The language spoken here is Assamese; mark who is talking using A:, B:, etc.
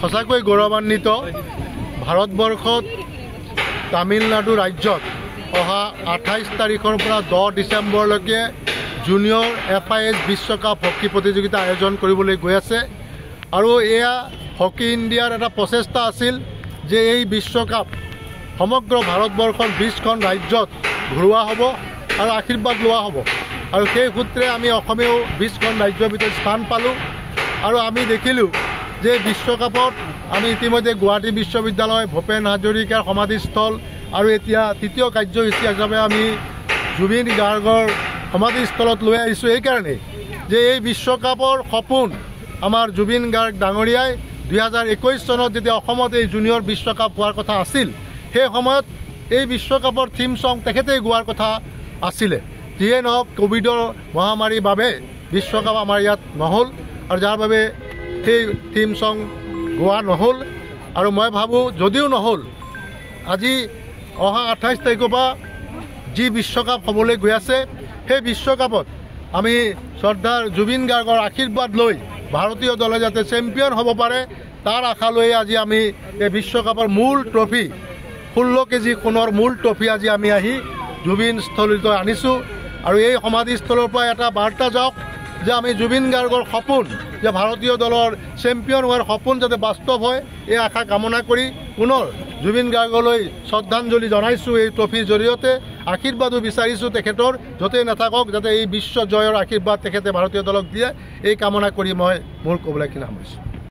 A: সঁচাকৈ গৌৰৱান্বিত ভাৰতবৰ্ষত তামিলনাডু ৰাজ্যত অহা 28 তাৰিখৰ পৰা 10 ডিচেম্বৰলৈকে জুনিয়ৰ FIH বিশ্বকাপ হকী প্ৰতিযোগিতা আয়োজন কৰিবলৈ গৈ আছে আৰু এয়া হকী ইণ্ডিয়াৰ এটা প্ৰচেষ্টা আছিল যে এই বিশ্বকাপ সমগ্ৰ ভাৰতবৰ্ষৰ 20খন ৰাজ্যত ঘূৰোৱা হ'ব আৰু আশীৰ্বাদ লোৱা হ'ব আৰু সেই সূত্ৰে আমি অসমেও 20খন ৰাজ্যৰ ভিতৰত স্থান পালোঁ আৰু আমি দেখিলোঁ যে বিশ্বকাপত আমি ইতিমধ্যে গুৱাহাটী বিশ্ববিদ্যালয় ভূপেন হাজৰিকাৰ সমাধিস্থল আৰু এতিয়া তৃতীয় কাৰ্যসূচী হিচাপে আমি জুবিন গাৰ্গৰ সমাধিস্থলত লৈ আহিছোঁ এইকাৰণেই যে এই বিশ্বকাপৰ সপোন আমাৰ জুবিন গাৰ্গ ডাঙৰীয়াই 2021 চনত যেতিয়া অসমত এই জুনিয়ৰ বিশ্বকাপ হোৱাৰ কথা আছিল সেই সময়ত এই বিশ্বকাপৰ থিম ছং তেখেতেই গোৱাৰ কথা আছিলে যিয়ে নহওক কোভিডৰ মহামাৰীৰ বাবে বিশ্বকাপ আমাৰ ইয়াত নহ'ল আৰু যাৰ বাবে সেই থিম ছং গোৱা নহ'ল আৰু মই ভাবোঁ যদিও নহ'ল আজি অহা 28 তাৰিখৰ পৰা যি বিশ্বকাপ হ'বলৈ গৈ আছে সেই বিশ্বকাপত আমি শ্ৰদ্ধাৰ জুবিন গাৰ্গৰ আশীৰ্বাদ লৈ ভাৰতীয় দলে যাতে চেম্পিয়ন হ'ব পাৰে তাৰ আশা লৈ আজি আমি এই বিশ্বকাপৰ মূল ট্ৰফি 16 কেজি সোণৰ মূল ট্ৰফি আজি আমি আহি জুবিন স্থলীলৈ আনিছোঁ আৰু এই সমাধিস্থলৰ পৰা এটা বাৰ্তা যাওক যে আমি জুবিন গাৰ্গৰ সপোন যে ভাৰতীয় দলৰ চেম্পিয়ন হোৱাৰ সপোন যাতে বাস্তৱ হয় এই আশা কামনা কৰি পুনৰ জুবিন গাৰ্গলৈ শ্ৰদ্ধাঞ্জলি জনাইছোঁ এই ট্ৰফিৰ জৰিয়তে আশীৰ্বাদো বিচাৰিছোঁ তেখেতৰ য'তেই নাথাকক যাতে এই বিশ্ব জয়ৰ আশীৰ্বাদ তেখেতে ভাৰতীয় দলক দিয়ে এই কামনা কৰি মই মোৰ ক'বলৈখিনি সামৰিছোঁ।